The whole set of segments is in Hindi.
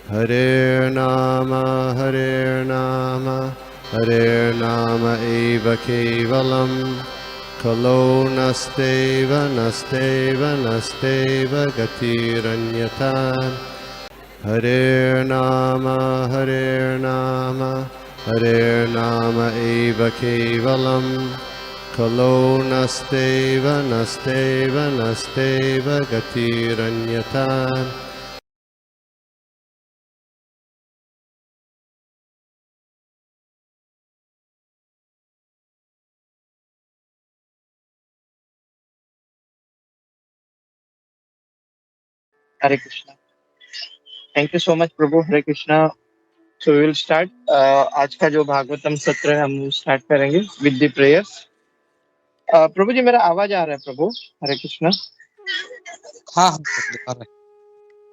Hare Nama Hare Nama eva kevalam Kalo nasteva nasteva nasteva gatiranyata Hare Nama Hare Nama eva kevalam Kalo nasteva nasteva nasteva gatiranyata Hare Krishna. Thank you so much प्रभु। हरे Krishna. So we will start. आज का जो भागवतम सत्र है हम स्टार्ट करेंगे विद द प्रेयर्स। प्रभु जी मेरा आवाज आ रहा है प्रभु? हरे कृष्णा। हाँ हाँ प्रभु, आ रहा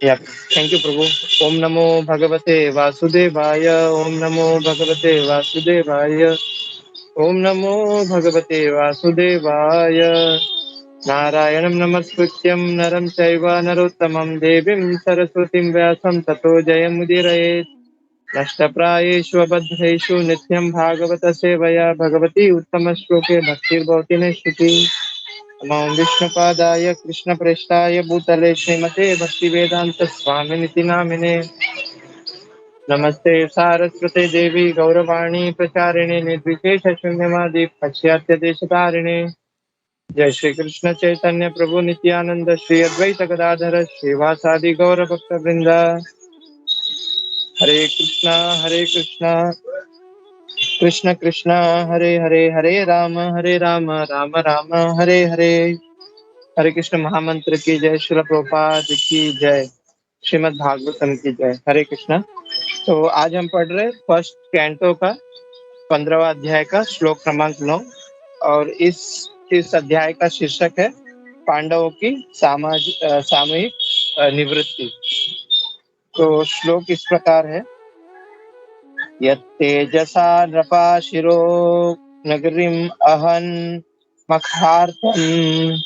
या थैंक यू प्रभु। ओम नमो भगवते वासुदेवाय। ओम नमो भगवते वासुदेवाय। ओम नमो भगवते वासुदेवाय। नारायणं नमस्कृत्यं नरं चैव नरोत्तमं देवीं सरस्वतीं व्यासं ततो जयमुदीरयेत्। नष्टप्रायेषु अबद्धेषु नित्यं भागवत सेवया भगवती उत्तमश्लोके भक्तिर्भवति नैष्ठिकी। नमो विष्णुपादाय कृष्णप्रेष्ठाय भूतले श्रीमते भक्तिवेदान्त स्वामिनिति नामिने। नमस्ते सारस्वते देवी गौरवाणी प्रचारिणे निर्विशेष शून्यवादी पाश्चात्य देशतारिणे। जय श्री कृष्ण चैतन्य प्रभु नित्यानंद श्री अद्वैत गदाधर श्रीवासादि गौर भक्त वृंदा। हरे कृष्णा कृष्ण कृष्ण हरे हरे, हरे राम राम राम हरे हरे। हरे कृष्ण महामंत्र की जय। श्रील प्रभुपाद की जय। श्रीमद् भागवतम की जय। हरे कृष्णा। तो आज हम पढ़ रहे फर्स्ट कैंटो का 15वां अध्याय का श्लोक क्रमांक 9। और इस अध्याय का शीर्षक है पांडवों की सामूहिक निवृत्ति। तो श्लोक इस प्रकार है। यत्तेजसा नृपाशिरो नगरीम् अहन् मखार्थम्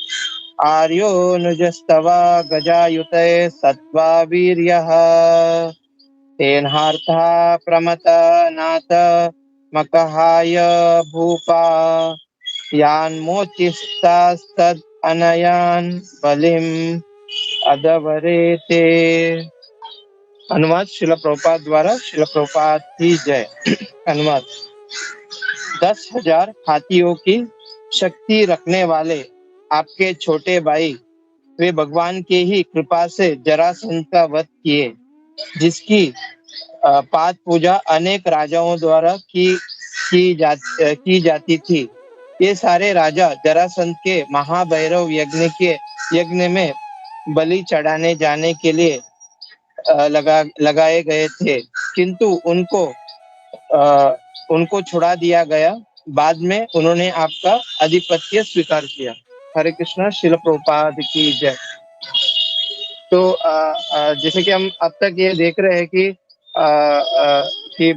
आर्योनुजस्तवा गजायुते सत्त्वा वीर्यः तेनहार्था प्रमत नाथ मकहाय भूपा यान्मोचिस्तास्तद् अनयान् बलिम् अदवरेते। अनुवाद शिला प्रभुपाद द्वारा। शिला प्रभुपाद की जय। अनुवाद। 10,000 हाथियों की शक्ति रखने वाले आपके छोटे भाई वे भगवान के ही कृपा से जरासंध का वध किए, जिसकी पाद पूजा अनेक राजाओं द्वारा की जाती थी। ये सारे राजा जरासंध के महाभैरव यज्ञ में बलि चढ़ाने जाने के लिए लगाए गए थे, किंतु अ, उनको छुड़ा दिया गया। बाद में उन्होंने आपका आधिपत्य स्वीकार किया। हरे कृष्णा। शिल प्रभुपाद की जय। तो जैसे कि हम अब तक ये देख रहे हैं कि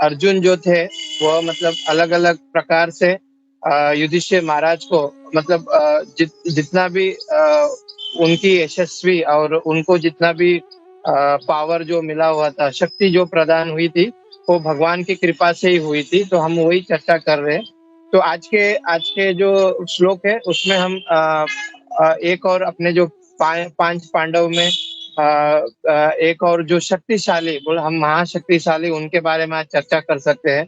अर्जुन जो थे वो मतलब अलग अलग प्रकार से युधिष्ठिर महाराज को मतलब जितना भी उनकी यशस्वी और उनको जितना भी पावर जो मिला हुआ था, शक्ति जो प्रदान हुई थी, वो भगवान की कृपा से ही हुई थी। तो हम वही चर्चा कर रहे हैं। तो आज के जो श्लोक है उसमें हम एक और अपने जो पांच पांडव में एक और जो शक्तिशाली बोल हम महाशक्तिशाली उनके बारे में आज चर्चा कर सकते हैं।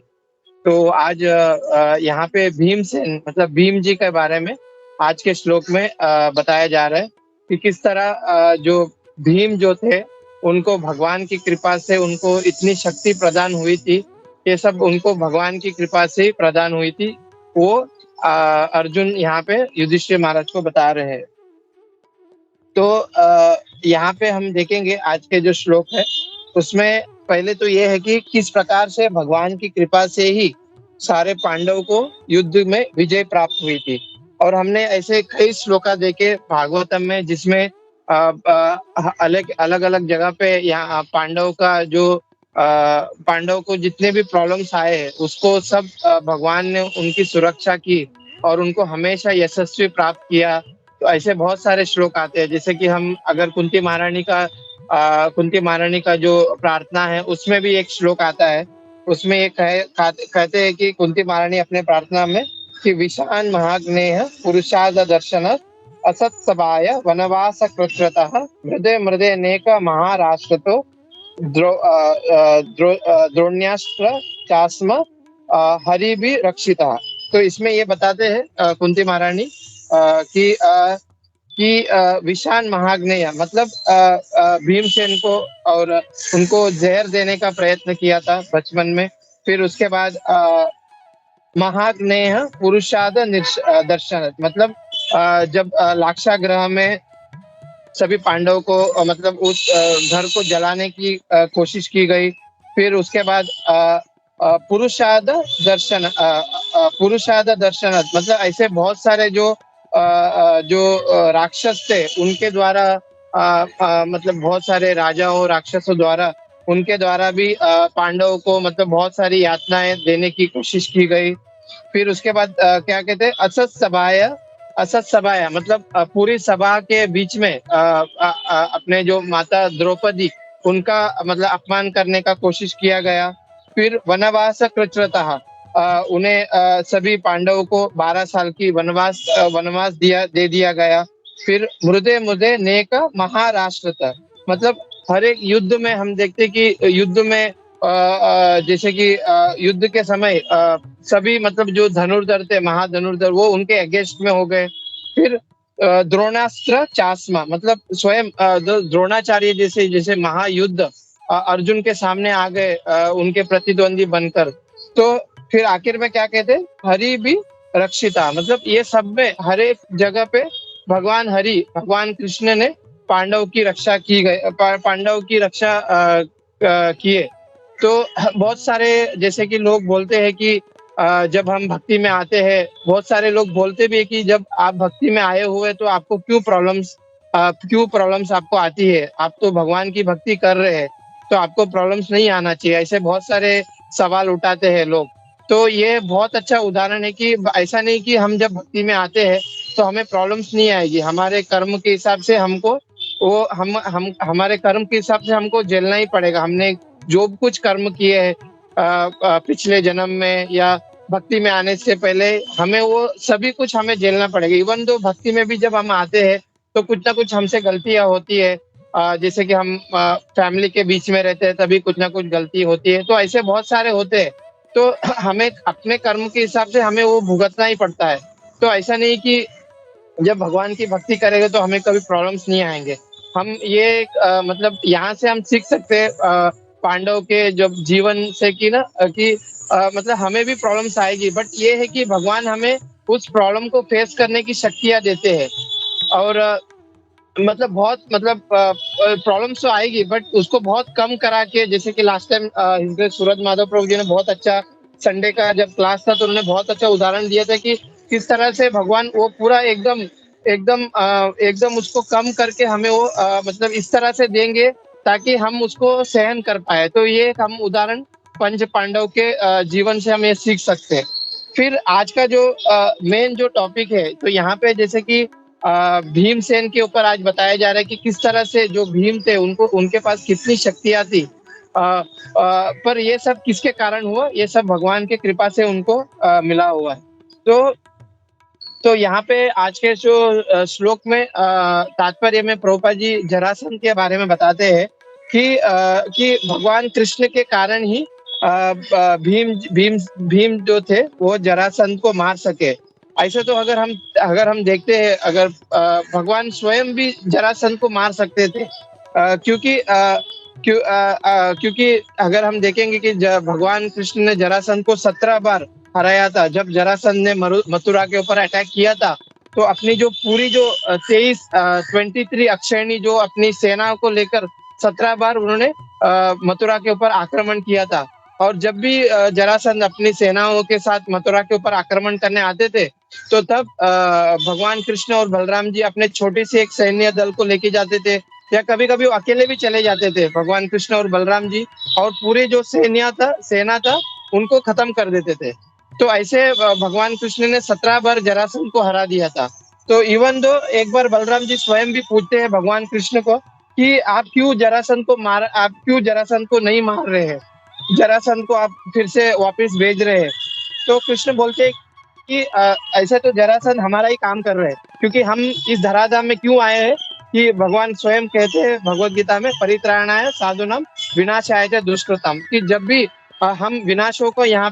तो आज यहाँ पे भीमसेन मतलब भीम जी के बारे में आज के श्लोक में बताया जा रहा है कि किस तरह जो भीम जो थे उनको भगवान की कृपा से उनको इतनी शक्ति प्रदान हुई थी। ये सब उनको भगवान की कृपा से प्रदान हुई थी। वो अर्जुन यहाँ पे युधिष्ठिर महाराज को बता रहे हैं। तो यहाँ पे हम देखेंगे आज के जो श्लोक है उसमें पहले तो ये है कि किस प्रकार से भगवान की कृपा से ही सारे पांडव को युद्ध में विजय प्राप्त हुई थी। और हमने ऐसे कई श्लोका देखे भागवतम में जिसमें अलग अलग अलग जगह पे यहाँ पांडव का जो पांडव को जितने भी प्रॉब्लम्स आए हैं उसको सब भगवान ने उनकी सुरक्षा की और उनको हमेशा यशस्वी प्राप्त किया। तो ऐसे बहुत सारे श्लोक आते हैं। जैसे कि हम अगर कुंती महारानी का कुंती महारानी का जो प्रार्थना है उसमें भी एक श्लोक आता है। उसमें ये कहते हैं कि कुंती महारानी अपने प्रार्थना में कि विशान महाग्नेय पुरुषाद दर्शन असत्सभाय वनवास कृत्रतः मृदे मृदे अनेक महाराष्ट्रतो द्रोण्यास्त्र चास्म हरि भी रक्षिता। तो इसमें ये बताते हैं कुंती महारानी कि विशान महाग्नेय मतलब भीमसेन को और उनको जहर देने का प्रयत्न किया था बचपन में। फिर उसके बाद महाग्नेय पुरुषाद दर्शन मतलब जब लाक्षागृह में सभी पांडवों को मतलब उस घर को जलाने की कोशिश की गई। फिर उसके बाद पुरुषाद दर्शन मतलब ऐसे बहुत सारे जो राक्षस थे उनके द्वारा मतलब बहुत सारे राजाओं राक्षसों द्वारा उनके द्वारा भी पांडवों को मतलब बहुत सारी यातनाएं देने की कोशिश की गई। फिर उसके बाद क्या कहते हैं असत सभाया मतलब पूरी सभा के बीच में अपने जो माता द्रौपदी उनका मतलब अपमान करने का कोशिश किया गया। फिर वनवास कृत्रतः उन्हें सभी पांडवों को 12 साल की वनवास दे दिया गया। फिर मृदे मृदे नेक महाराष्ट्र मतलब हर एक युद्ध में हम देखते कि युद्ध में जैसे कि युद्ध के समय सभी मतलब जो धनुर्धर थे महाधनुर्धर वो उनके अगेंस्ट में हो गए। फिर द्रोणास्त्र चास्मा मतलब स्वयं द्रोणाचार्य जैसे जैसे महायुद्ध अर्जुन के सामने आ गए उनके प्रतिद्वंदी बनकर। तो फिर आखिर में क्या कहते हरि भी रक्षिता मतलब ये सब में हर एक जगह पे भगवान कृष्ण ने पांडव की रक्षा की गई पांडव की रक्षा किए। तो बहुत सारे जैसे कि लोग बोलते हैं कि जब हम भक्ति में आते हैं बहुत सारे लोग बोलते भी है कि जब आप भक्ति में आए हुए तो आपको क्यों प्रॉब्लम्स आपको आती है। आप तो भगवान की भक्ति कर रहे हैं तो आपको प्रॉब्लम्स नहीं आना चाहिए। ऐसे बहुत सारे सवाल उठाते हैं लोग। तो ये बहुत अच्छा उदाहरण है कि ऐसा नहीं कि हम जब भक्ति में आते हैं तो हमें प्रॉब्लम्स नहीं आएगी। हमारे कर्म के हिसाब से हमको वो हम हमारे कर्म के हिसाब से हमको झेलना ही पड़ेगा। हमने जो कुछ कर्म किए हैं पिछले जन्म में या भक्ति में आने से पहले हमें वो सभी कुछ हमें झेलना पड़ेगा। इवन तो भक्ति में भी जब हम आते हैं तो कुछ ना कुछ हमसे गलतियां होती है। जैसे कि हम फैमिली के बीच में रहते हैं तभी कुछ ना कुछ गलती होती है। तो ऐसे बहुत सारे होते हैं। तो हमें अपने कर्म के हिसाब से हमें वो भुगतना ही पड़ता है। तो ऐसा नहीं कि जब भगवान की भक्ति करेंगे तो हमें कभी प्रॉब्लम्स नहीं आएंगे। हम ये मतलब यहाँ से हम सीख सकते हैं पांडव के जब जीवन से कि ना कि मतलब हमें भी प्रॉब्लम्स आएगी बट ये है कि भगवान हमें उस प्रॉब्लम को फेस करने की शक्तियाँ देते हैं। और मतलब बहुत मतलब प्रॉब्लम्स तो आएगी बट उसको बहुत कम करा के जैसे कि लास्ट टाइम सूरज माधव प्रभु जी ने बहुत अच्छा संडे का जब क्लास था तो उन्होंने बहुत अच्छा उदाहरण दिया था कि किस तरह से भगवान वो पूरा एकदम एकदम उसको कम करके हमें वो मतलब इस तरह से देंगे ताकि हम उसको सहन कर पाए। तो ये एक हम उदाहरण पंच पांडव के जीवन से हम ये सीख सकते हैं। फिर आज का जो मेन जो टॉपिक है तो यहाँ पे जैसे कि भीमसेन के ऊपर आज बताया जा रहा है कि किस तरह से जो भीम थे उनको उनके पास कितनी शक्तियां थी। पर ये सब किसके कारण हुआ ये सब भगवान के कृपा से उनको मिला हुआ है। तो यहाँ पे आज के जो श्लोक में तात्पर्य में प्रभुपाद जी जरासंध के बारे में बताते हैं कि भगवान कृष्ण के कारण ही भीम भीम भीम जो थे वो जरासंध को मार सके। ऐसे तो अगर हम देखते हैं अगर भगवान स्वयं भी जरासंध को मार सकते थे क्योंकि अगर हम देखेंगे कि भगवान कृष्ण ने जरासंध को 17 बार हराया था। जब जरासंध ने मथुरा के ऊपर अटैक किया था तो अपनी जो पूरी जो 23 अक्षयणी जो अपनी सेना को लेकर 17 बार उन्होंने मथुरा के ऊपर आक्रमण किया था। और जब भी जरासंध अपनी सेनाओं के साथ मथुरा के ऊपर आक्रमण करने आते थे तो तब भगवान कृष्ण और बलराम जी अपने छोटी सी एक सैन्य दल को लेके जाते थे या कभी कभी वो अकेले भी चले जाते थे भगवान कृष्ण और बलराम जी और पूरे जो सेना था उनको खत्म कर देते थे। तो ऐसे भगवान कृष्ण ने 17 बार जरासंध को हरा दिया था। तो इवन दो एक बार बलराम जी स्वयं भी पूछते हैं भगवान कृष्ण को कि आप क्यों जरासंध को नहीं मार रहे हैं, जरासंध को आप फिर से वापस भेज रहे हैं। तो कृष्ण बोलते हैं कि ऐसे तो जरासंध हमारा ही काम कर रहे हैं, क्योंकि हम इस धराधाम में क्यों आए हैं, कि भगवान स्वयं कहते हैं भगवत गीता में, परित्राणाय साधूनां विनाशाय च दुष्कृताम, कि जब भी हम विनाशों को यहाँ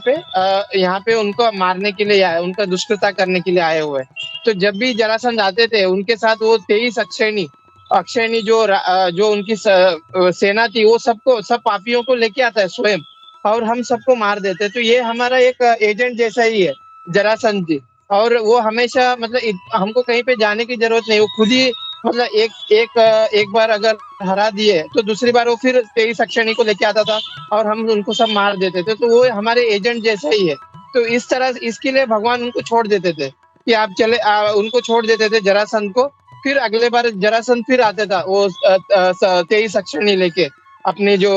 पे उनको मारने के लिए आए, उनका दुष्कृता करने के लिए आए हुए हैं। तो जब भी जरासंध आते थे, उनके साथ वो 23 अक्षयणी अक्षयणी जो उनकी सेना थी, वो सब पापियों को लेके आता है स्वयं, और हम सबको मार देते हैं। तो ये हमारा एक एजेंट जैसा ही है जरासंध जी। और वो हमेशा मतलब हमको कहीं पे जाने की जरूरत नहीं, वो खुद ही मतलब एक बार अगर हरा दिए तो दूसरी बार वो फिर 23 अक्षयणी को लेके आता था, और हम उनको सब मार देते थे। तो वो हमारे एजेंट जैसा ही है। तो इस तरह इसके लिए भगवान उनको छोड़ देते थे, कि आप उनको छोड़ देते थे जरासंध को। फिर अगले बार जरासंध फिर आता था, वो 23 अक्षरणी लेके, अपनी जो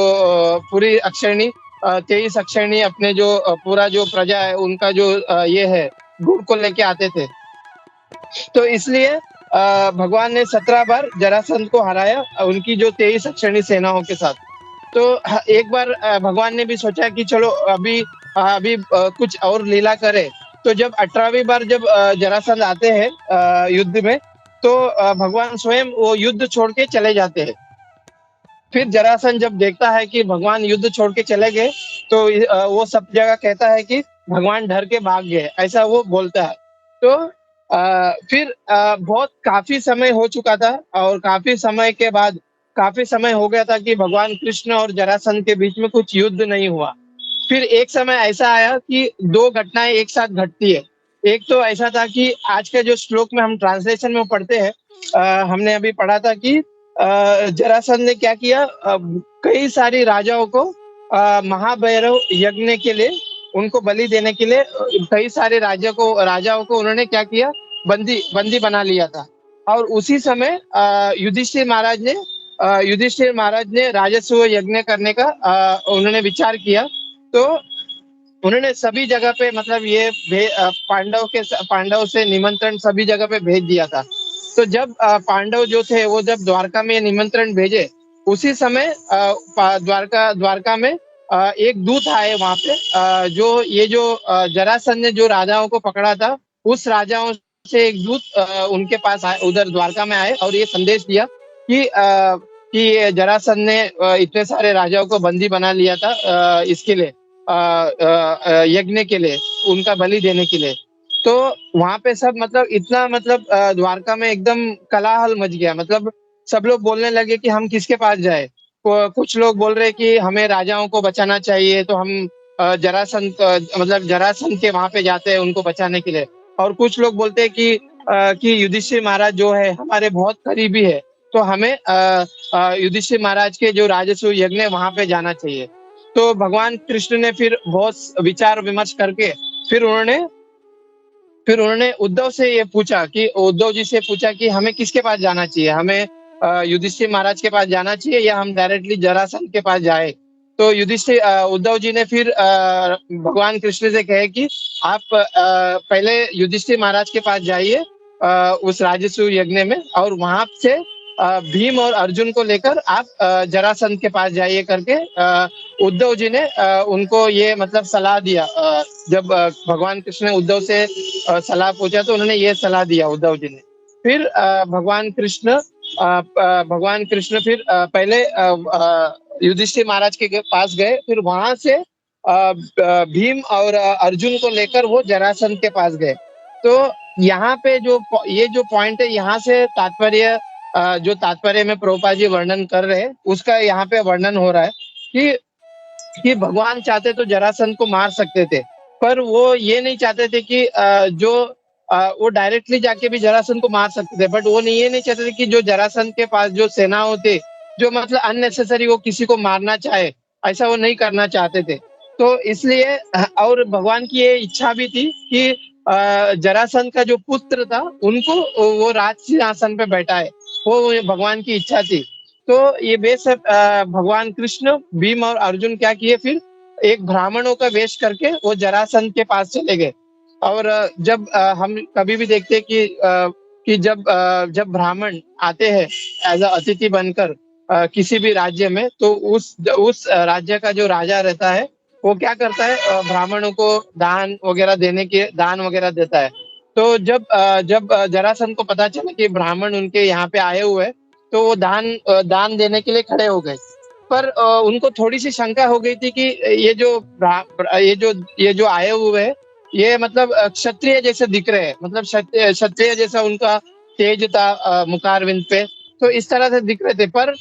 पूरी अक्षरणी 23 अक्षरणी, अपने जो पूरा जो प्रजा है उनका जो ये है गुण को लेके आते थे। तो इसलिए भगवान ने 17 बार जरासंध को हराया, उनकी जो 23 अक्षरणी सेनाओं के साथ। तो एक बार भगवान ने भी सोचा कि चलो अभी कुछ और लीला करे। तो जब 18वीं बार जब जरासंध आते हैं युद्ध में, तो भगवान स्वयं वो युद्ध छोड़ के चले जाते हैं। फिर जरासंध जब देखता है कि भगवान युद्ध छोड़ के चले गए, तो वो सब जगह कहता है कि भगवान डर के भाग गए, ऐसा वो बोलता है। तो फिर बहुत काफी समय हो चुका था, और काफी समय हो गया था कि भगवान कृष्ण और जरासंध के बीच में कुछ युद्ध नहीं हुआ। फिर एक समय ऐसा आया कि दो घटनाएं एक साथ घटती है। एक तो ऐसा था कि आज के जो श्लोक में हम ट्रांसलेशन में पढ़ते हैं, हमने अभी पढ़ा था कि जरासंध ने क्या किया, कई सारी राजाओं को महाभैरव यज्ञ के लिए, उनको बलि देने के लिए कई सारे राजाओं को उन्होंने क्या किया, बंदी बंदी बना लिया था। और उसी समय युधिष्ठिर महाराज ने राजस्व यज्ञ करने का उन्होंने विचार किया। तो उन्होंने सभी जगह पे मतलब पांडव से निमंत्रण सभी जगह पे भेज दिया था। तो जब पांडव जो थे वो जब द्वारका में निमंत्रण भेजे, उसी समय द्वारका में एक दूत आए वहां पे, जो जरासंध ने जो राजाओं को पकड़ा था, उस राजाओं से एक दूत उनके पास आए, उधर द्वारका में आए, और ये संदेश दिया कि ये जरासंध ने इतने सारे राजाओं को बंदी बना लिया था, इसके लिए यज्ञ के लिए, उनका बलि देने के लिए। तो वहां पे सब मतलब इतना मतलब द्वारका में एकदम कोलाहल मच गया। मतलब सब लोग बोलने लगे कि हम किसके पास जाए। कुछ लोग बोल रहे कि हमें राजाओं को बचाना चाहिए, तो हम मतलब जरासंध के वहां पे जाते हैं उनको बचाने के लिए। और कुछ लोग बोलते हैं कि युधिष्ठिर महाराज जो है हमारे बहुत करीबी है, तो हमें युधिष्ठिर महाराज के जो राजस्व यज्ञ है वहां पे जाना चाहिए। तो भगवान कृष्ण ने फिर बहुत विचार विमर्श करके फिर उन्होंने उद्धव जी से पूछा कि हमें किसके पास जाना चाहिए, हमें युधिष्ठिर महाराज के पास जाना चाहिए, या हम डायरेक्टली जरासंध के पास जाए। तो उद्धव जी ने फिर भगवान कृष्ण से कहे कि आप पहले युधिष्ठिर महाराज के पास जाइए उस राजस्व यज्ञ में, और वहां से भीम और अर्जुन को लेकर आप जरासंध के पास जाइए करके उद्धव जी ने उनको ये मतलब सलाह दिया। जब भगवान कृष्ण ने उद्धव से सलाह पूछा, तो उन्होंने ये सलाह दिया उद्धव जी ने। फिर भगवान कृष्ण फिर पहले युधिष्ठिर महाराज के पास गए, फिर वहां से भीम और अर्जुन को लेकर वो जरासंध के पास गए। तो यहाँ पे ये जो पॉइंट है, यहाँ से जो तात्पर्य में प्रभुपाद जी वर्णन कर रहे हैं, उसका यहाँ पे वर्णन हो रहा है कि भगवान चाहते तो जरासंध को मार सकते थे, पर वो ये नहीं चाहते थे कि वो डायरेक्टली जाके भी जरासंध को मार सकते थे, बट वो ये नहीं चाहते थे कि जो जरासंध के पास जो सेना होते, जो मतलब अननेसेसरी वो किसी को मारना चाहे, ऐसा वो नहीं करना चाहते थे। तो इसलिए और भगवान की ये इच्छा भी थी कि जरासंध का जो पुत्र था उनको वो राज सिंहासन पे बैठाए, वो भगवान की इच्छा थी। तो ये बेस भगवान कृष्ण, भीम और अर्जुन क्या किए, फिर एक ब्राह्मणों का वेश करके वो जरासंध के पास चले गए। और जब हम कभी भी देखते हैं कि जब ब्राह्मण आते हैं एज अ अतिथि बनकर, किसी भी राज्य में, तो उस राज्य का जो राजा रहता है वो क्या करता है, ब्राह्मणों को दान वगैरह देता है। तो जब जरासंध को पता चला कि ब्राह्मण उनके यहाँ पे आए हुए हैं, तो वो दान देने के लिए खड़े हो गए। पर उनको थोड़ी सी शंका हो गई थी कि ये जो आए हुए हैं, ये मतलब क्षत्रिय जैसे दिख रहे हैं, मतलब क्षत्रिय जैसा उनका तेज था मुखारविंद पे, तो इस तरह से दिख रहे थे। पर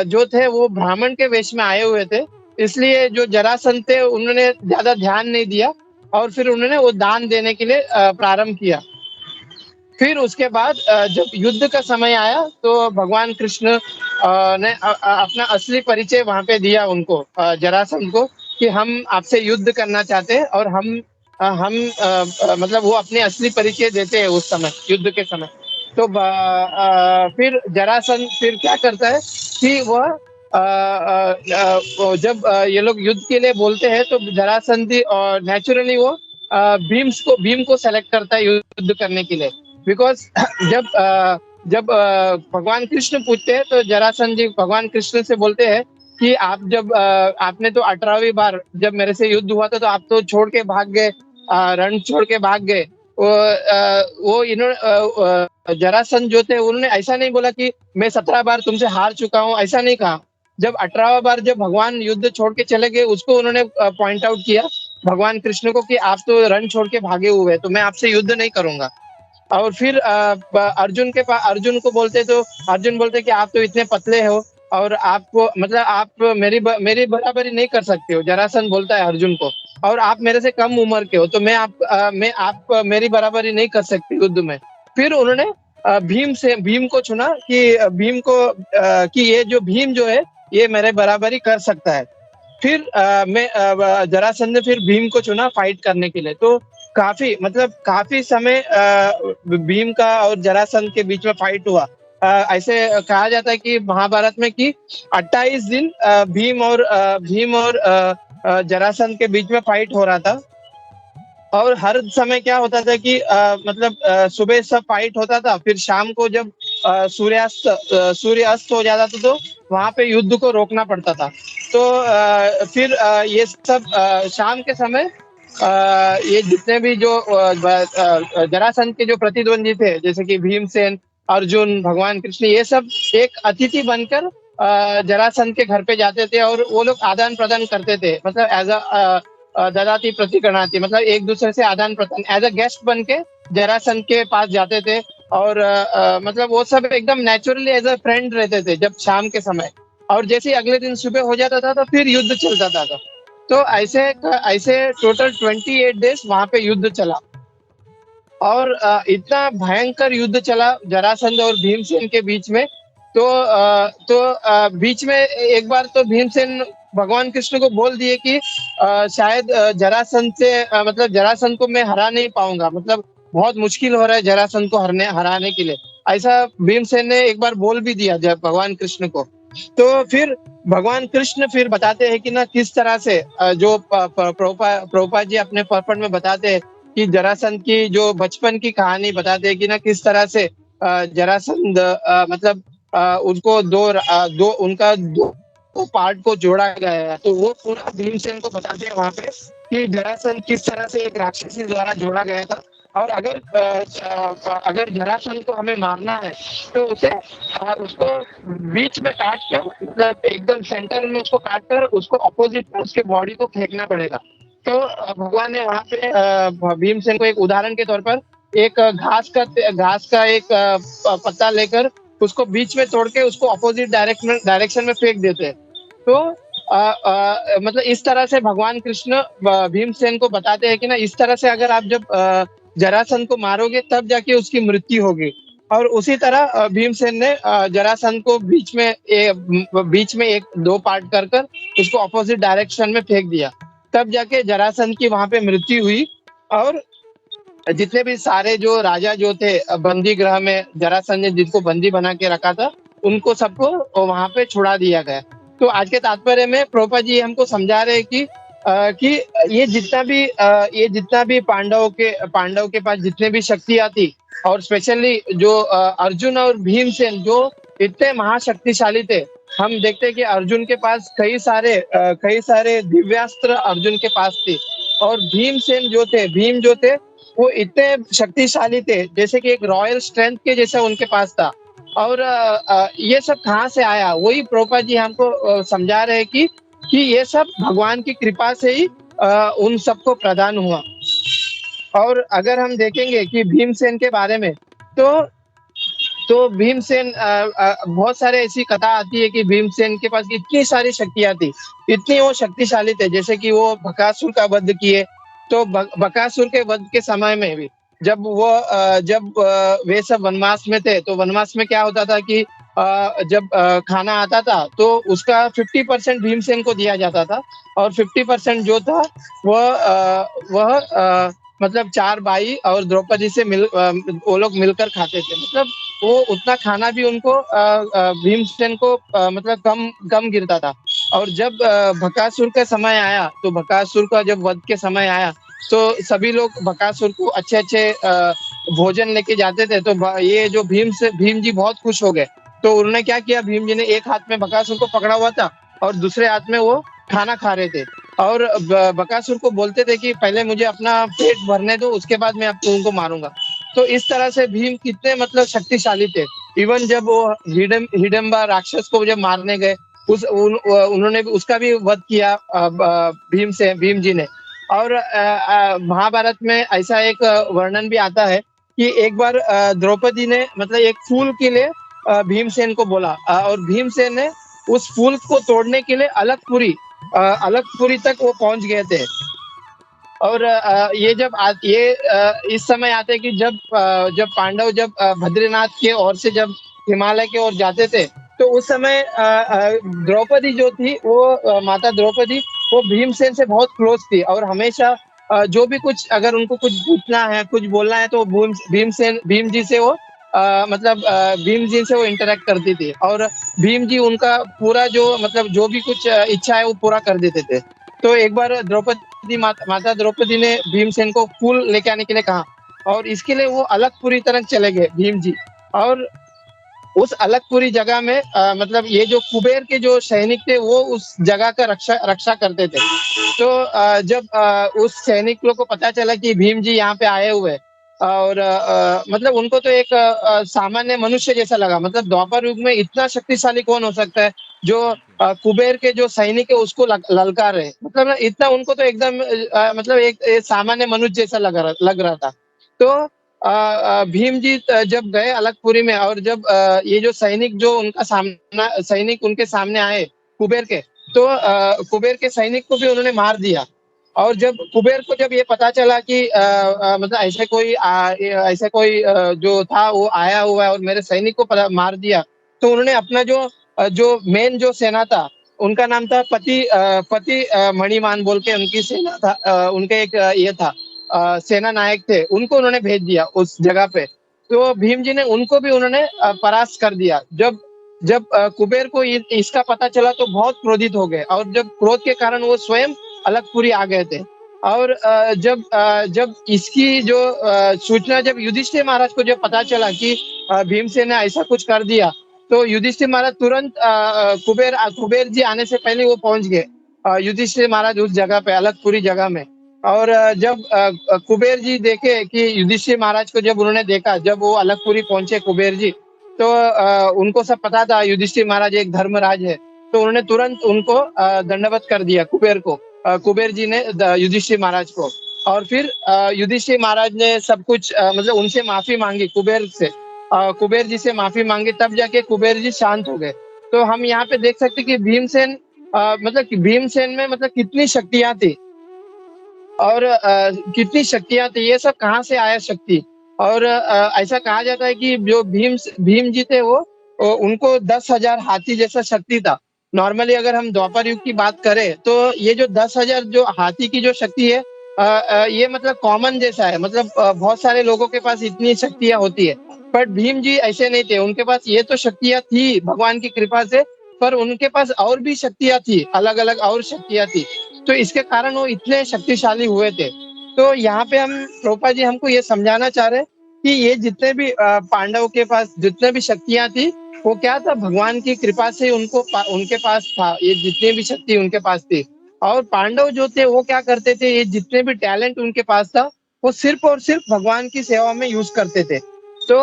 जो थे वो ब्राह्मण के वेश में आए हुए थे, इसलिए जो जरासंध थे उन्होंने ज्यादा ध्यान नहीं दिया, और फिर उन्होंने वो दान देने के लिए प्रारंभ किया। फिर उसके बाद जब युद्ध का समय आया, तो भगवान कृष्ण ने अपना असली परिचय वहां पे दिया उनको, जरासंध को, कि हम आपसे युद्ध करना चाहते हैं। और मतलब वो अपने असली परिचय देते हैं उस समय, युद्ध के समय। तो फिर जरासंध फिर क्या करता है कि वह जब ये लोग युद्ध के लिए बोलते हैं, तो जरासंध नेचुरली वो भीम को सेलेक्ट करता है युद्ध करने के लिए। बिकॉज जब भगवान कृष्ण पूछते हैं, तो जरासंध जी भगवान कृष्ण से बोलते हैं कि आपने तो 18वीं बार जब मेरे से युद्ध हुआ था, तो आप तो छोड़ के भाग गए, रण छोड़ के भाग गए। वो इन्होंने जरासंध जो थे उन्होंने ऐसा नहीं बोला कि मैं 17 बार तुमसे हार चुका हूँ, ऐसा नहीं कहा। जब 18वां बार जब भगवान युद्ध छोड़ के चले गए, उसको उन्होंने पॉइंट आउट किया भगवान कृष्ण को कि आप तो रण छोड़ के भागे हुए हैं, तो मैं आपसे युद्ध नहीं करूंगा। और फिर अर्जुन को बोलते, तो अर्जुन बोलते कि आप तो इतने पतले हो, और आपको मतलब आप मेरी बराबरी नहीं कर सकते हो, जरासंध बोलता है अर्जुन को। और आप मेरे से कम उम्र के हो, तो आप मेरी बराबरी नहीं कर सकते युद्ध में। फिर उन्होंने भीम को चुना कि कि ये जो भीम जो है, ये मेरे बराबरी कर सकता है। फिर जरासंध ने फिर भीम को चुना फाइट करने के लिए। तो काफी समय भीम का और जरासंध के बीच में फाइट हुआ। ऐसे कहा जाता है कि महाभारत में कि 28 दिन भीम और जरासंध के बीच में फाइट हो रहा था। और हर समय क्या होता था कि सुबह सब फाइट होता था, फिर शाम को जब सूर्य अस्त हो जाता था, तो वहां पे युद्ध को रोकना पड़ता था। तो फिर ये सब शाम के समय ये जितने भी जो जरासंध के जो प्रतिद्वंदी थे, जैसे कि भीमसेन, अर्जुन, भगवान कृष्ण, ये सब एक अतिथि बनकर जरासंध के घर पे जाते थे, और वो लोग आदान प्रदान करते थे, मतलब एज ददाती प्रतिगृह्णाति, मतलब एक दूसरे से आदान प्रदान, एज अ गेस्ट बन के जरासंध के पास जाते थे। और मतलब वो सब एकदम नेचुरली एज अ फ्रेंड रहते थे जब शाम के समय। और जैसे ही अगले दिन सुबह हो जाता था, तो फिर युद्ध चलता था। तो ऐसे ऐसे टोटल 28 डेज वहां पे युद्ध चला। और इतना भयंकर युद्ध चला जरासंध और भीमसेन के बीच में। बीच में एक बार तो भीमसेन भगवान कृष्ण को बोल दिए कि शायद जरासंध से मतलब जरासंध को मैं हरा नहीं पाऊंगा, मतलब बहुत मुश्किल हो रहा है जरासंध को हराने के लिए। ऐसा भीमसेन ने एक बार बोल भी दिया जब भगवान कृष्ण को। तो फिर भगवान कृष्ण फिर बताते हैं कि ना किस तरह से जो प्रभुपाद जी अपने पर्पण में बताते हैं कि जरासंध की जो बचपन की कहानी बताते हैं कि ना किस तरह से जरासंध उसको दो पार्ट को जोड़ा गया है। तो वो पूरा भीमसेन को बताते हैं वहां पे कि जरासंध किस तरह से एक राक्षसी द्वारा जोड़ा गया था। और अगर जरासंध को हमें मारना है, तो उसको बीच में काट कर, मतलब एकदम सेंटर में उसको काट कर उसको अपोजिट उसके बॉडी को फेंकना पड़ेगा। तो भगवान ने वहां पे भीमसेन को एक उदाहरण के तौर पर एक घास का एक पत्ता लेकर उसको बीच में तोड़ के उसको अपोजिट डायरेक्शन में फेंक देते हैं। तो मतलब इस तरह से भगवान कृष्ण भीमसेन को बताते हैं कि ना इस तरह से अगर आप जब जरासंध को मारोगे, तब जाके उसकी मृत्यु होगी। और उसी तरह भीमसेन ने जरासंध को बीच में एक दो पार्ट कर उसको अपोजिट डायरेक्शन में फेंक दिया। तब जाके जरासंध की वहां पे मृत्यु हुई। और जितने भी सारे जो राजा जो थे बंदी गृह में, जरासंध ने जिनको बंदी बना के रखा था, उनको सबको वहां पे छुड़ा दिया गया। तो आज के तात्पर्य में प्रभुपाद जी हमको समझा रहे हैं कि ये जितना भी पांडव के पास जितने भी शक्तियां थी, और स्पेशली जो अर्जुन और भीमसेन जो इतने महाशक्तिशाली थे। हम देखते हैं कि अर्जुन के पास कई सारे दिव्यास्त्र अर्जुन के पास थे। और भीम जो थे वो इतने शक्तिशाली थे, जैसे कि एक रॉयल स्ट्रेंथ के जैसा उनके पास था। और ये सब कहाँ से आया, वही प्रभुपाद जी हमको समझा रहे हैं कि ये सब भगवान की कृपा से ही उन सबको प्रदान हुआ। और अगर हम देखेंगे कि भीमसेन के बारे में, तो भीमसेन बहुत सारे ऐसी कथा आती है कि भीमसेन के पास इतनी सारी शक्तियां थी, इतनी वो शक्तिशाली थे, जैसे कि वो बकासुर का वध किए। तो बकासुर के वध के समय में भी जब वे सब वनवास में थे, तो वनवास में क्या होता था कि जब खाना आता था तो उसका 50% भीमसेन को दिया जाता था, और 50% जो था वह मतलब चार भाई और द्रौपदी से वो लोग मिलकर खाते थे। मतलब वो उतना खाना भी उनको भीमसेन को मतलब कम कम गिरता था। और जब बकासुर का समय आया, तो बकासुर का जब वध के समय आया, तो सभी लोग बकासुर को अच्छे अच्छे भोजन लेके जाते थे। तो ये जो भीम जी बहुत खुश हो गए। तो उन्होंने क्या किया, भीम जी ने एक हाथ में बकासुर को पकड़ा हुआ था और दूसरे हाथ में वो खाना खा रहे थे। और बकासुर को बोलते थे कि पहले मुझे अपना पेट भरने दो, उसके बाद मैं तुमको मारूंगा। तो इस तरह से भीम कितने मतलब शक्तिशाली थे। इवन जब वो हिडम्बा राक्षस को जब मारने गए, उन्होंने भी उसका भी वध किया भीम जी ने। और महाभारत में ऐसा एक वर्णन भी आता है कि एक बार द्रौपदी ने मतलब एक फूल के लिए भीमसेन को बोला, और भीमसेन ने उस फूल को तोड़ने के लिए अलगपुरी तक वो पहुंच गए थे। और इस समय आते हैं कि जब पांडव जब बद्रीनाथ के ओर से जब हिमालय की ओर जाते थे, तो उस समय द्रौपदी जो थी माता द्रौपदी वो भीमसेन से बहुत क्लोज थी। और हमेशा जो भी कुछ अगर उनको कुछ पूछना है, कुछ बोलना है, तो भीम जी से वो भीम जी से वो इंटरेक्ट करती थी। और भीम जी उनका पूरा जो मतलब जो भी कुछ इच्छा है वो पूरा कर देते थे। तो एक बार माता द्रौपदी ने भीमसेन को फूल लेके आने के लिए कहा, और इसके लिए वो अलगपुरी तरफ चले गए भीम जी। और उस अलगपुरी जगह में मतलब ये जो कुबेर के जो सैनिक थे वो उस जगह का रक्षा करते थे। तो जब उस सैनिक लोग को पता चला कि भीम जी यहाँ पे आए हुए हैं, और मतलब उनको तो एक सामान्य मनुष्य जैसा लगा। मतलब द्वापर युग में इतना शक्तिशाली कौन हो सकता है जो कुबेर के जो सैनिक है उसको ललकार रहे। मतलब इतना उनको तो एकदम मतलब एक सामान्य मनुष्य जैसा लग रहा था। तो भीम जी जब गए अलगपुरी में, और जब ये जो सैनिक उनके सामने आए कुबेर के, तो कुबेर के सैनिक को भी उन्होंने मार दिया। और जब कुबेर को जब ये पता चला कि मतलब ऐसे कोई जो था वो आया हुआ है और मेरे सैनिक को मार दिया, तो उन्होंने अपना जो मेन जो सेना था, उनका नाम था पति मणिमान बोल के उनकी सेना था। उनके एक ये था सेना नायक थे, उनको उन्होंने भेज दिया उस जगह पे। तो भीम जी ने उनको भी उन्होंने परास्त कर दिया। जब जब कुबेर को इसका पता चला तो बहुत क्रोधित हो गए, और जब क्रोध के कारण वो स्वयं अलगपुरी आ गए थे। और जब इसकी जो सूचना जब युधिष्ठिर महाराज को जब पता चला कि भीमसेन ने ऐसा कुछ कर दिया, तो युधिष्ठिर महाराज तुरंत कुबेर जी आने से पहले वो पहुंच गए युधिष्ठिर महाराज उस जगह पे अलगपुरी जगह में। और जब कुबेर जी देखे कि युधिष्ठिर महाराज को जब उन्होंने देखा, जब वो अलगपुरी पहुंचे कुबेर जी, तो उनको सब पता था युधिष्ठिर महाराज एक धर्मराज है। तो उन्होंने तुरंत उनको दंडवत कर दिया कुबेर को। कुबेर जी ने युधिष्ठिर महाराज को। और फिर युधिष्ठिर महाराज ने सब कुछ मतलब उनसे माफी मांगी कुबेर से। कुबेर जी से माफी मांगी, तब जाके कुबेर जी शांत हो गए। तो हम यहाँ पे देख सकते कि भीमसेन भीमसेन में मतलब कितनी शक्तियां थी, और कितनी शक्तियां थी, ये सब कहाँ से आया शक्ति। और ऐसा कहा जाता है कि जो भीम जी थे उनको 10,000 हाथी जैसा शक्ति था। नॉर्मली अगर हम द्वापर युग की बात करें, तो ये जो 10,000 जो हाथी की जो शक्ति है, ये मतलब कॉमन जैसा है। मतलब बहुत सारे लोगों के पास इतनी शक्तियां होती है, बट भीम जी ऐसे नहीं थे। उनके पास ये तो शक्तियां थी भगवान की कृपा से, पर उनके पास और भी शक्तियां थी, अलग अलग और शक्तियां थी। तो इसके कारण वो इतने शक्तिशाली हुए थे। तो यहाँ पे हम प्रोपा जी हमको ये समझाना चाह रहे हैं कि ये जितने भी पांडवों के पास जितने भी शक्तियां थी, वो क्या था, भगवान की कृपा से उनके पास था, ये जितने भी शक्ति उनके पास थी। और पांडव जो थे वो क्या करते थे, ये जितने भी टैलेंट उनके पास था वो सिर्फ और सिर्फ भगवान की सेवा में यूज करते थे। तो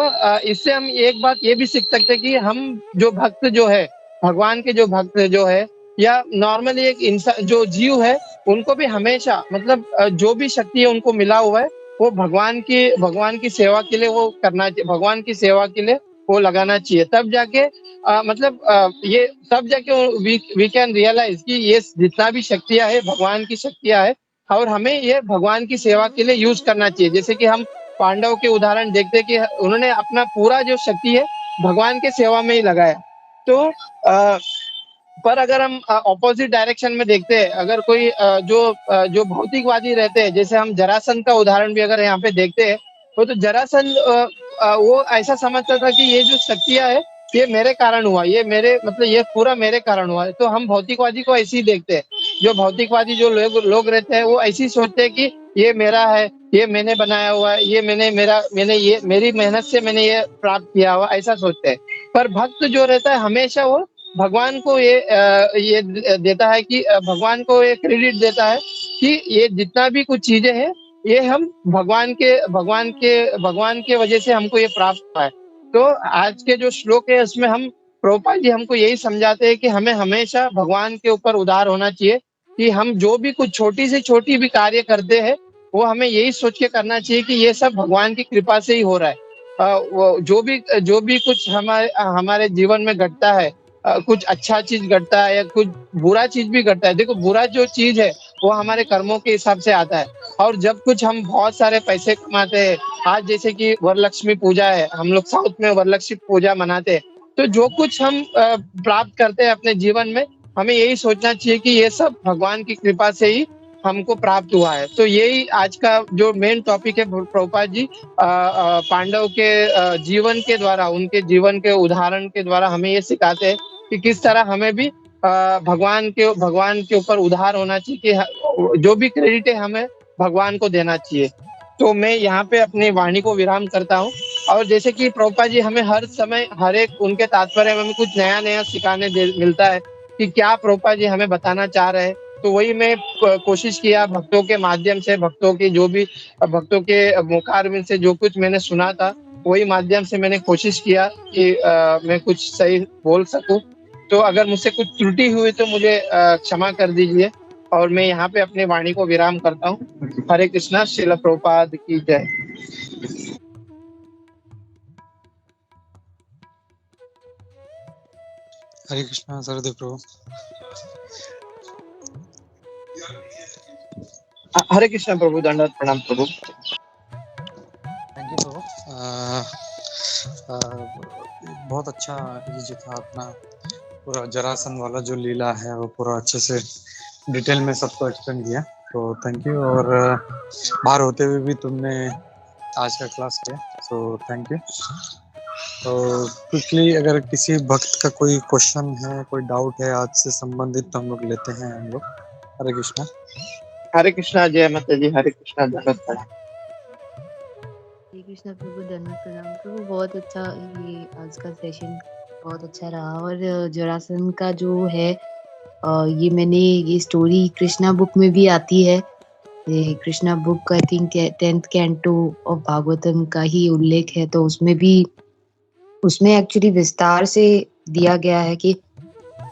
इससे हम एक बात ये भी सीख सकते हैं कि हम जो भक्त जो है, भगवान के जो भक्त जो है, या नॉर्मली एक इंसान जो जीव है, उनको भी हमेशा मतलब जो भी शक्ति है उनको मिला हुआ है, वो भगवान की सेवा के लिए वो करना चाहिए, भगवान की सेवा के लिए वो लगाना चाहिए। तब जाके मतलब ये तब जाके वी कैन रियलाइज कि ये जितना भी शक्तियां है भगवान की शक्तियां है, और हमें ये भगवान की सेवा के लिए यूज करना चाहिए। जैसे कि हम पांडव के उदाहरण देखते हैं कि उन्होंने अपना पूरा जो शक्ति है भगवान के सेवा में ही लगाया। तो अ, पर अगर हम ऑपोजिट डायरेक्शन में देखते हैं, अगर कोई जो भौतिकवादी रहते हैं, जैसे हम जरासंध का उदाहरण भी अगर यहाँ पे देखते हैं, तो जरासंध वो ऐसा समझता था कि ये जो शक्तियां है ये मेरे कारण हुआ, ये मेरे मतलब ये पूरा मेरे कारण हुआ है। तो हम भौतिकवादी को ऐसे ही देखते हैं, जो भौतिकवादी जो लोग रहते हैं वो ऐसे ही सोचते हैं कि ये मेरा है, ये मैंने बनाया हुआ है, ये मैंने ये मेरी मेहनत से मैंने ये प्राप्त किया हुआ, ऐसा सोचते हैं। पर भक्त जो रहता है हमेशा वो भगवान को ये देता है कि भगवान को ये क्रेडिट देता है कि ये जितना भी कुछ चीजें हैं ये हम भगवान के वजह से हमको ये प्राप्त हुआ है। तो आज के जो श्लोक है उसमें हम प्रभुपाद जी हमको यही समझाते हैं कि हमें हमेशा भगवान के ऊपर उदार होना चाहिए, कि हम जो भी कुछ छोटी से छोटी भी कार्य करते हैं वो हमें यही सोच के करना चाहिए कि ये सब भगवान की कृपा से ही हो रहा है। वो जो भी कुछ हमारे हमारे जीवन में घटता है, कुछ अच्छा चीज घटता है या कुछ बुरा चीज भी घटता है, देखो बुरा जो चीज है वो हमारे कर्मों के हिसाब से आता है। और जब कुछ हम बहुत सारे पैसे कमाते हैं, आज जैसे कि वरलक्ष्मी पूजा है, हम लोग साउथ में वरलक्ष्मी पूजा मनाते हैं, तो जो कुछ हम प्राप्त करते हैं अपने जीवन में, हमें यही सोचना चाहिए कि ये सब भगवान की कृपा से ही हमको प्राप्त हुआ है। तो यही आज का जो मेन टॉपिक है प्रभुपाद जी पांडव के जीवन के द्वारा, उनके जीवन के उदाहरण के द्वारा हमें ये सिखाते हैं कि किस तरह हमें भी भगवान के ऊपर उधार होना चाहिए, कि जो भी क्रेडिट है हमें भगवान को देना चाहिए। तो मैं यहाँ पे अपनी वाणी को विराम करता हूँ। और जैसे कि प्रभुपाद जी हमें हर समय हर एक उनके तात्पर्य में हमें कुछ नया नया सिखाने मिलता है कि क्या प्रभुपाद जी हमें बताना चाह रहे हैं। तो वही मैं कोशिश किया भक्तों के माध्यम से, भक्तों के मुखारबिंद से जो कुछ मैंने सुना था वही माध्यम से मैंने कोशिश किया कि मैं कुछ सही बोल सकूं। तो अगर मुझसे कुछ त्रुटि हुई तो मुझे क्षमा कर दीजिए, और मैं यहाँ पे अपनी वाणी को विराम करता हूँ। हरे कृष्णा, श्रील प्रभुपाद की जय। हरे कृष्णा सरदेव प्रभु। हरे कृष्णा प्रभु, दंडवत प्रणाम प्रभु। थैंक यू प्रभु। बहुत अच्छा ये जो था अपना पूरा जरासंध वाला जो लीला है वो पूरा अच्छे से डिटेल में सबको एक्सप्लेन किया, तो थैंक यू। और बाहर होते हुए भी तुमने आज का क्लास किया, सो थैंक यू। तो क्विकली अगर किसी भक्त का कोई क्वेश्चन है, कोई डाउट है आज से संबंधित, तो हम लोग लेते हैं हम लोग। हरे कृष्णा। हरे कृष्णा, जय माता जी। हरे कृष्णा, दंडवत प्रणाम। श्री कृष्ण प्रभु, दंडवत प्रणाम प्रभु। बहुत अच्छा ये आज का सेशन बहुत अच्छा रहा। और जरासंध का जो है ये मैंने ये स्टोरी कृष्णा बुक में भी आती है। ये Krishna book I think 10th canto of Bhagavatam का ही उल्लेख है। तो उसमें एक्चुअली विस्तार से दिया गया है कि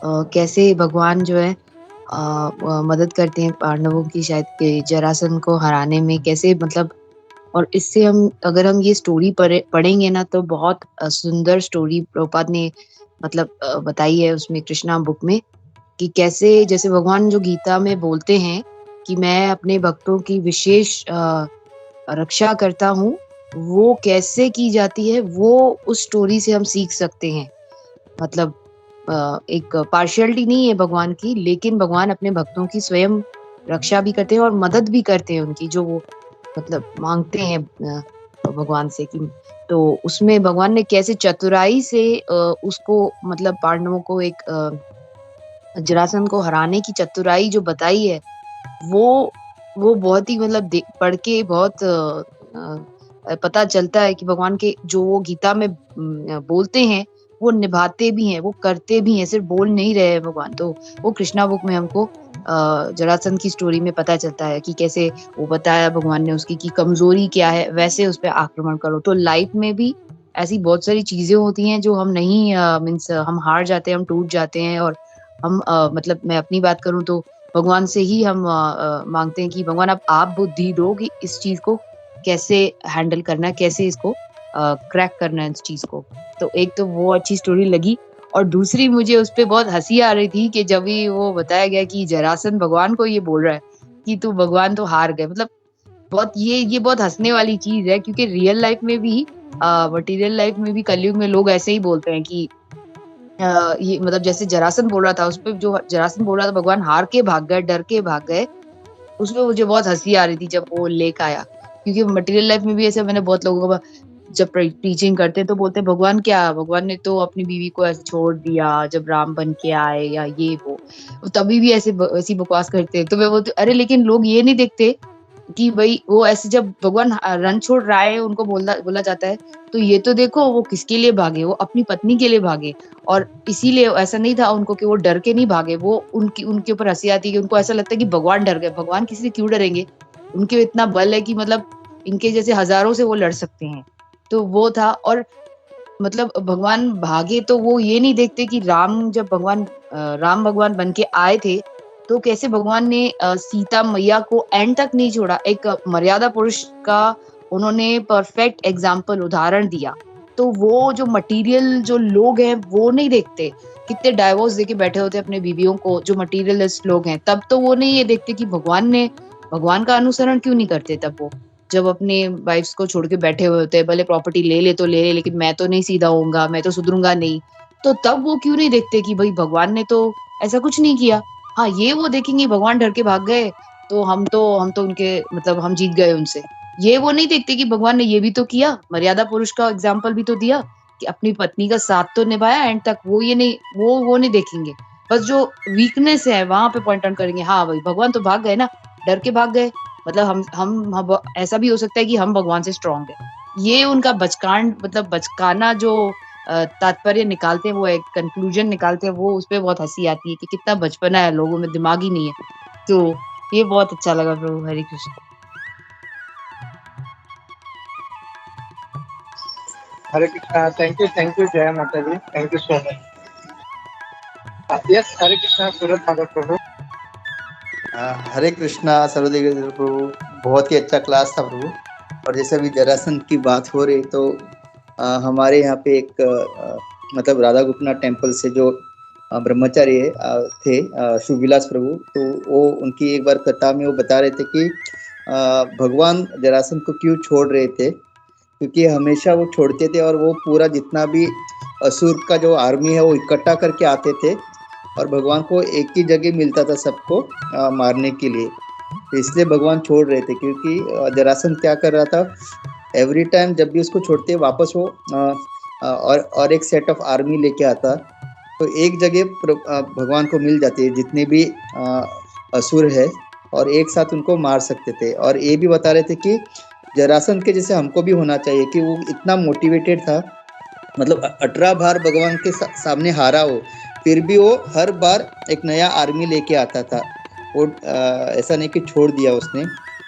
कैसे भगवान जो है मदद करते हैं पांडवों की, शायद जरासंध को हराने में कैसे, मतलब। और इससे अगर हम ये स्टोरी पढ़ेंगे ना तो बहुत सुंदर स्टोरी प्रभुपाद ने मतलब बताई है उसमें कृष्णा बुक में, कि कैसे जैसे भगवान जो गीता में बोलते हैं कि मैं अपने भक्तों की विशेष रक्षा करता हूँ, वो कैसे की जाती है वो उस स्टोरी से हम सीख सकते हैं। मतलब एक पार्शियलिटी नहीं है भगवान की, लेकिन भगवान अपने भक्तों की स्वयं रक्षा भी करते हैं और मदद भी करते हैं उनकी, जो वो मतलब मांगते हैं भगवान से कि। तो उसमें भगवान ने कैसे चतुराई से उसको मतलब पांडवों को एक जरासंध को हराने की चतुराई जो बताई है, वो बहुत ही मतलब पढ़ के बहुत पता चलता है कि भगवान के जो वो गीता में बोलते हैं वो निभाते भी हैं, वो करते भी हैं, सिर्फ बोल नहीं रहे हैं भगवान। तो वो कृष्णा बुक में हमको जरासंध की स्टोरी में पता चलता है कि कैसे वो बताया भगवान ने उसकी कि कमजोरी क्या है, वैसे उस पे आक्रमण करो। तो लाइफ में भी ऐसी बहुत सारी चीजें होती हैं जो हम नहीं मीन्स हम हार जाते हैं, हम टूट जाते हैं, और हम मतलब मैं अपनी बात करूं तो भगवान से ही हम मांगते हैं कि भगवान अब आप बुद्धि दो कि इस चीज को कैसे हैंडल करना है, कैसे इसको क्रैक करना है इस चीज को। तो एक तो वो अच्छी स्टोरी लगी, और दूसरी मुझे उस पे बहुत हंसी आ रही थी कि जब भी वो बताया गया कि जरासंध भगवान को ये बोल रहा है कि तू भगवान तो हार गए। मतलब बहुत ये बहुत हंसने वाली चीज है, क्योंकि रियल लाइफ में भी मटेरियल लाइफ में भी कलयुग में लोग ऐसे ही बोलते हैं कि ये मतलब जैसे जरासंध बोल रहा था, उसपे जो जरासंध बोल रहा था भगवान हार के भाग गए, डर के भाग गए, उसमें मुझे बहुत हंसी आ रही थी जब वो लेक आया। क्योंकि मटेरियल लाइफ में भी ऐसे मैंने बहुत लोगों को जब टीचिंग करते हैं तो बोलते हैं भगवान क्या, भगवान ने तो अपनी बीवी को ऐसे छोड़ दिया जब राम बन के आए या ये वो तभी भी ऐसी बकवास करते हैं। तो मैं बोलती अरे लेकिन लोग ये नहीं देखते कि भाई वो ऐसे जब भगवान रन छोड़ रहा है उनको बोला बोला जाता है, तो ये तो देखो वो किसके लिए भागे, वो अपनी पत्नी के लिए भागे। और इसीलिए ऐसा नहीं था उनको कि वो डर के नहीं भागे, वो उनके ऊपर हंसी आती है कि उनको ऐसा लगता है कि भगवान डर गए। भगवान किसी से क्यों डरेंगे, उनके इतना बल है कि मतलब इनके जैसे हजारों से वो लड़ सकते हैं। तो वो था। और मतलब भगवान भागे तो वो ये नहीं देखते कि जब राम भगवान बन के आए थे तो कैसे भगवान ने सीता मैया को एंड तक नहीं छोड़ा। एक मर्यादा पुरुष का उन्होंने परफेक्ट एग्जाम्पल उदाहरण दिया। तो वो जो मटेरियल जो लोग हैं वो नहीं देखते, कितने डाइवोर्स देके बैठे होते अपने बीवियों को जो मटेरियलिस्ट लोग हैं, तब तो वो नहीं ये देखते कि भगवान का अनुसरण क्यों नहीं करते। तब वो जब अपने वाइफ्स को छोड़ के बैठे हुए होते हैं, भले प्रॉपर्टी ले ले तो ले ले, लेकिन मैं तो नहीं सीधा होऊंगा, मैं तो सुधरूंगा नहीं। तो तब वो क्यों नहीं देखते कि भाई भगवान ने तो ऐसा कुछ नहीं किया। हाँ, ये वो देखेंगे भगवान डर के भाग गए तो हम तो उनके मतलब हम जीत गए उनसे। ये वो नहीं देखते कि भगवान ने ये भी तो किया, मर्यादा पुरुष का एग्जाम्पल भी तो दिया कि अपनी पत्नी का साथ तो निभाया एंड तक। वो ये नहीं वो नहीं देखेंगे। बस जो वीकनेस है वहां पे पॉइंट आउट करेंगे। हाँ भाई भगवान तो भाग गए ना, डर के भाग गए, मतलब हम ऐसा भी हो सकता है कि हम भगवान से स्ट्रांग है। ये उनका बचकान मतलब बचकाना जो तात्पर्य निकालते हैं, वो एक कंक्लूजन निकालते हैं, वो उसपे बहुत हंसी आती है कि कितना बचपना है, लोगों में दिमाग ही नहीं है। तो ये बहुत अच्छा लगा प्रभु। हरे कृष्ण। हरे कृष्णा। थैंक यू जय माता दी, thank you so much. Yes, हरे कृष्णा सूरत भागवत प्रभु। हरे कृष्णा सर्वदेव प्रभु, बहुत ही अच्छा क्लास था प्रभु। और जैसे अभी जरासंध की बात हो रही तो हमारे यहाँ पे एक मतलब राधा गोपीनाथ टेम्पल से जो ब्रह्मचारी थे शुभविलास प्रभु, तो वो उनकी एक बार कथा में वो बता रहे थे कि भगवान जरासंध को क्यों छोड़ रहे थे, क्योंकि हमेशा वो छोड़ते थे और वो पूरा जितना भी असुर का जो आर्मी है वो इकट्ठा करके आते थे और भगवान को एक ही जगह मिलता था सबको मारने के लिए। तो इसलिए भगवान छोड़ रहे थे, क्योंकि जरासंध क्या कर रहा था, एवरी टाइम जब भी उसको छोड़ते वापस वो और एक सेट ऑफ आर्मी लेके आता, तो एक जगह भगवान को मिल जाती है जितने भी असुर है और एक साथ उनको मार सकते थे। और ये भी बता रहे थे कि जरासंध के जैसे हमको भी होना चाहिए, कि वो इतना मोटिवेटेड था, मतलब 18 बार भगवान के सामने हारा हो, फिर भी वो हर बार एक नया आर्मी लेके आता था। वो ऐसा नहीं कि छोड़ दिया उसने।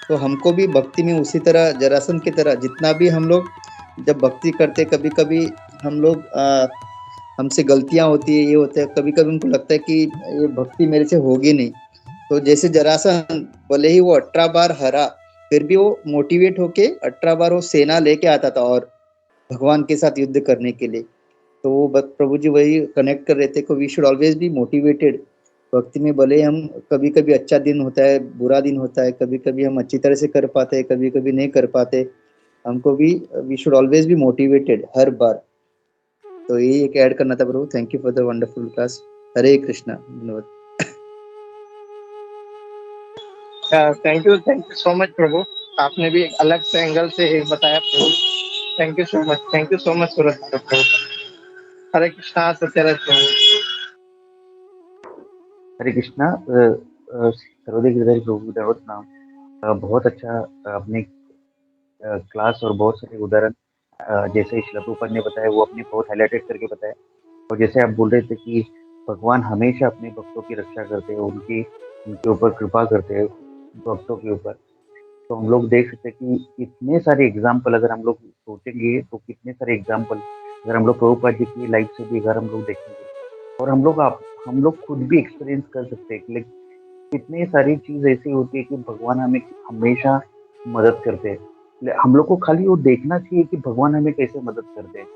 तो हमको भी भक्ति में उसी तरह जरासंध की तरह, जितना भी हम लोग जब भक्ति करते, कभी कभी हम लोग हमसे गलतियां होती है, ये होता है, कभी कभी उनको लगता है कि ये भक्ति मेरे से होगी नहीं। तो जैसे जरासंध भले ही वो 18 बार हरा, फिर भी वो मोटिवेट होके 18 बार वो सेना लेके आता था और भगवान के साथ युद्ध करने के लिए। तो वो प्रभु जी वही कनेक्ट कर रहे थे कि we should always be motivated भक्ति में। भले हम कभी कभी अच्छा दिन होता है, बुरा दिन होता है, कभी कभी हम अच्छी तरह से कर पाते हैं, कभी कभी नहीं कर पाते, हमको भी we should always be motivated हर बार। तो यही एक ऐड करना था प्रभु। Thank you for the wonderful class. हरे कृष्णा। धन्यवाद। थैंक यू सो मच प्रभु। आपने भी एक अलग से एंगल से बताया प्रभु। Thank you so much Surat Bhagwat प्रभु। हरे कृष्णा सत्यानारायण प्रभु। हरे कृष्णा। सर्वदेव गिरधारी प्रभु दंडवत प्रणाम। बहुत अच्छा अपने क्लास और बहुत सारे उदाहरण जैसे श्रील प्रभुपाद ने बताया, वो अपने बहुत हाईलाइटेड करके बताया। और जैसे आप बोल रहे थे कि भगवान हमेशा अपने भक्तों की रक्षा करते हैं, उनके ऊपर कृपा करते हैं भक्तों के ऊपर। तो हम लोग देख सकते हैं कि इतने सारे एग्जाम्पल अगर हम लोग सोचेंगे तो कितने सारे एग्जाम्पल अगर हम लोग प्रभुपाद जी की लाइफ से भी अगर हम लोग देखेंगे और हम लोग खुद भी एक्सपीरियंस कर सकते हैं कि कितनी सारी चीज ऐसी होती है कि भगवान हमें हमेशा मदद करते हैं। हम लोग को खाली वो देखना चाहिए कि भगवान हमें कैसे मदद करते हैं।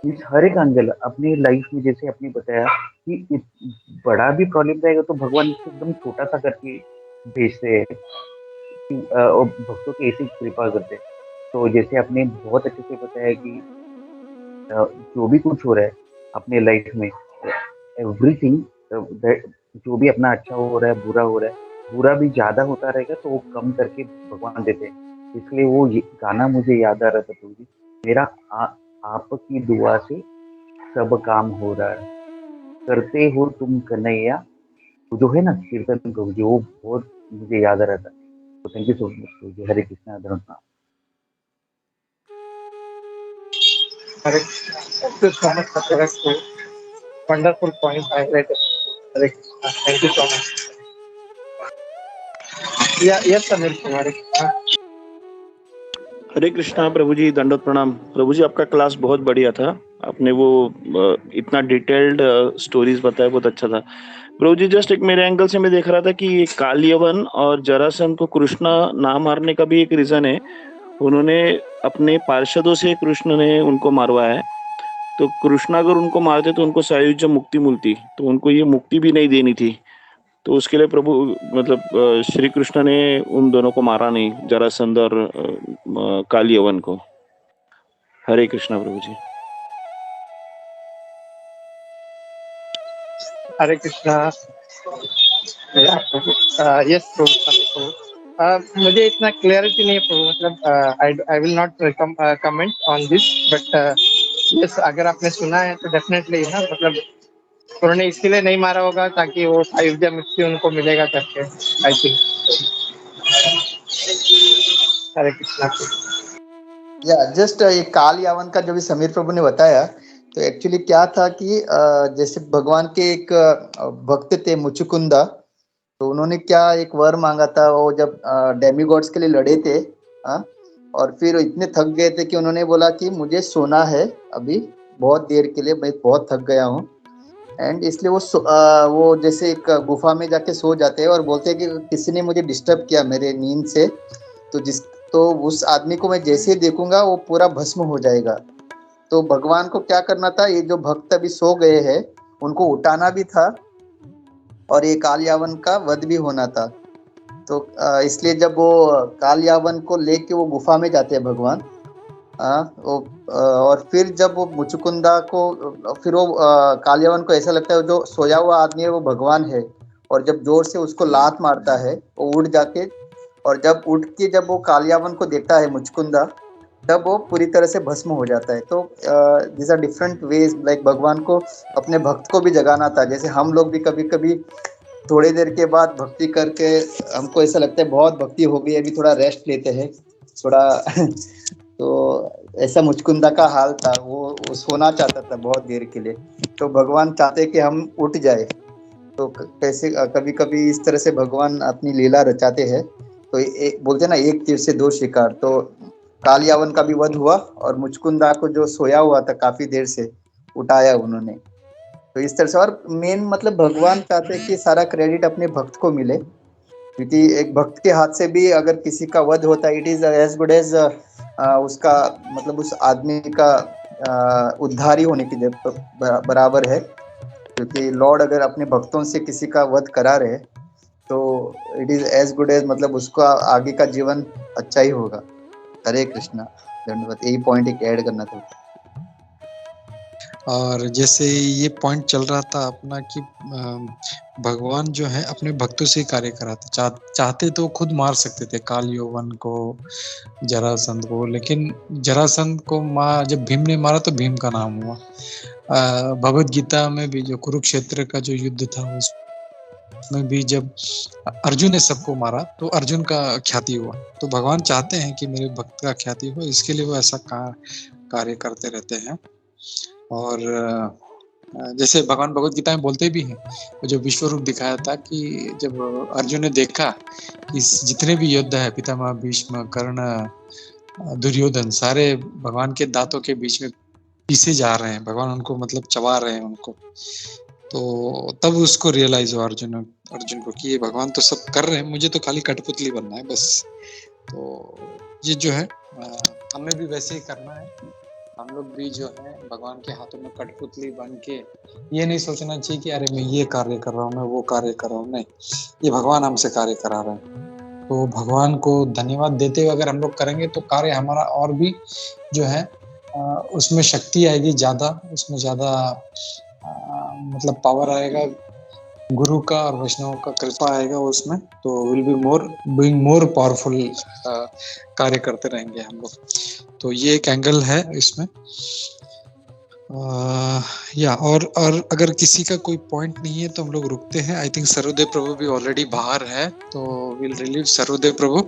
इस हर एक एंगल अपनी लाइफ में, जैसे आपने बताया कि बड़ा भी प्रॉब्लम रहेगा तो भगवान इसको एकदम छोटा सा करके भेजते हैं कि और भक्तों की ऐसी कृपा करते हैं। तो जैसे आपने बहुत अच्छे से बताया कि जो भी कुछ हो रहा है अपने लाइफ में, एवरीथिंग, जो भी अपना अच्छा हो रहा है, बुरा भी ज्यादा होता रहेगा तो वो कम करके भगवान देते हैं। इसलिए वो ये गाना मुझे याद आ रहा था प्रभु जी, मेरा आपकी दुआ से सब काम हो रहा है, करते हो तुम कन्हैया। तो जो है ना कीर्तन प्रभु जी, वो बहुत मुझे याद आ रहा था। तो थैंक यू सो मच प्रभु जी। हरे कृष्णा धन्यवाद। हरे thank you so much for that wonderful point highlighted. Hare Krishna. Thank you so much. Yeah, yes, Samir Kumar. हरे कृष्णा प्रभु जी, दंडवत प्रणाम। प्रभु जी आपका क्लास बहुत बढ़िया था। आपने वो इतना डिटेल्ड स्टोरीज बताया, बहुत अच्छा था। प्रभु जी जस्ट एक मेरे एंगल से मैं देख रहा था कि ये काल यवन और जरासंध को कृष्णा ना मारने का भी एक रीजन है। उन्होंने अपने पार्षदों से कृष्ण ने उनको मारवाया है। तो कृष्णा अगर उनको मारते तो उनको सायुज्य मुक्ति मिलती, तो उनको ये मुक्ति भी नहीं देनी थी। तो उसके लिए प्रभु मतलब श्री कृष्ण ने उन दोनों को मारा नहीं, जरासंध और काल यवन को। हरे कृष्णा प्रभु जी। Hare Krishna. Yeah, Prabhu. Yes, Prabhu. Sorry, Prabhu. मुझे इतना क्लैरिटी नहीं है प्रभु, मतलब I will not comment on this, but yes, अगर आपने सुना है तो डेफिनेटली ना, मतलब उन्होंने इसके लिए नहीं मारा होगा ताकि वो अयोध्या मुक्ति उनको मिलेगा करके, आई थिंक। हरे कृष्णा। या जस्ट ये काल यावन का जो भी समीर प्रभु ने बताया, तो एक्चुअली क्या था कि जैसे भगवान के एक भक्त थे मुचुकुंदा, तो उन्होंने क्या एक वर मांगा था, वो जब डेमीगॉड्स के लिए लड़े थे, हाँ, और फिर इतने थक गए थे कि उन्होंने बोला कि मुझे सोना है अभी बहुत देर के लिए, मैं बहुत थक गया हूँ। एंड इसलिए वो जैसे एक गुफा में जाके सो जाते हैं और बोलते हैं कि किसी ने मुझे डिस्टर्ब किया मेरे नींद से, तो उस आदमी को मैं जैसे ही देखूंगा वो पूरा भस्म हो जाएगा। तो भगवान को क्या करना था, ये जो भक्त अभी सो गए हैं उनको उठाना भी था और ये काल यावन का वध भी होना था। तो इसलिए जब वो काल यावन को लेके वो गुफा में जाते हैं भगवान, और फिर जब वो मुचुकुंदा को, फिर वो काल यावन को ऐसा लगता है जो सोया हुआ आदमी है वो भगवान है, और जब जोर से उसको लात मारता है वो उड़ जाके, और जब उठ के जब वो कालियावन को देखता है मुचकुंदा, तब वो पूरी तरह से भस्म हो जाता है। तो this are different ways, like भगवान को अपने भक्त को भी जगाना था। जैसे हम लोग भी कभी कभी थोड़ी देर के बाद भक्ति करके हमको ऐसा लगता है बहुत भक्ति हो गई, अभी थोड़ा रेस्ट लेते हैं थोड़ा तो ऐसा मुचकुंदा का हाल था, वो सोना चाहता था बहुत देर के लिए, तो भगवान चाहते कि हम उठ जाए। तो कैसे कभी कभी इस तरह से भगवान अपनी लीला रचाते हैं। तो बोलते हैं ना, एक तीर से दो शिकार। तो काल यावन का भी वध हुआ और मुचकुंदा को जो सोया हुआ था काफी देर से, उठाया उन्होंने। तो इस तरह से, और मेन मतलब भगवान चाहते हैं कि सारा क्रेडिट अपने भक्त को मिले, क्योंकि एक भक्त के हाथ से भी अगर किसी का वध होता है, it is as good as उसका मतलब उस आदमी का उद्धारी होने के बराबर है। क्योंकि लॉर्ड अगर अपने भक्तों से किसी का वध करा रहे तो it is as good as, मतलब उसका आगे का जीवन अच्छा ही होगा। हरे कृष्णा, धन्यवाद। यही पॉइंट एक ऐड करना था। और जैसे ये पॉइंट चल रहा था अपना कि भगवान जो है अपने भक्तों से कार्य कराते, चाहते तो खुद मार सकते थे काल यवन को, जरासंध को, लेकिन जरासंध को जब भीम ने मारा तो भीम का नाम हुआ। भगवत गीता में भी जो कुरुक्षेत्र का जो युद्ध था उसमें भी जब अर्जुन ने सबको मारा तो अर्जुन का ख्याति हुआ। तो भगवान चाहते हैं कि मेरे भक्त का ख्याति हो, इसके लिए वो ऐसा कार्य करते रहते हैं। और जैसे भगवान भगवत गीता में बोलते भी हैं, वो जो विश्व रूप दिखाया था कि जब अर्जुन ने देखा कि जितने भी योद्धा है, पितामह, भीष्म, कर्ण, दुर्योधन, सारे भगवान के दांतों के बीच में पीसे जा रहे हैं, भगवान उनको मतलब चबा रहे हैं उनको, तो तब उसको रियलाइज हुआ अर्जुन को कि ये भगवान तो सब कर रहे हैं, मुझे तो खाली कठपुतली बनना है बस। तो ये जो है हमें भी वैसे ही करना है, हम लोग भी जो है भगवान के हाथों में कठपुतली बन के ये नहीं सोचना चाहिए कि अरे मैं ये कार्य कर रहा हूँ, मैं वो कार्य कर रहा हूँ, नहीं, ये भगवान हमसे कार्य करा रहे हैं। तो भगवान को धन्यवाद देते हुए अगर हम लोग करेंगे तो कार्य हमारा और भी जो है उसमें शक्ति आएगी ज्यादा, उसमें ज्यादा मतलब पावर आएगा, गुरु का और वैष्णव का कृपा आएगा उसमें, तो will be being more powerful कार्य करते रहेंगे हम लोग। तो ये एक एंगल है इसमें। या और अगर किसी का कोई पॉइंट नहीं है तो हम लोग रुकते हैं। आई थिंक सर्वदेव प्रभु भी ऑलरेडी बाहर है, तो विल रिलीव सर्वदेव प्रभु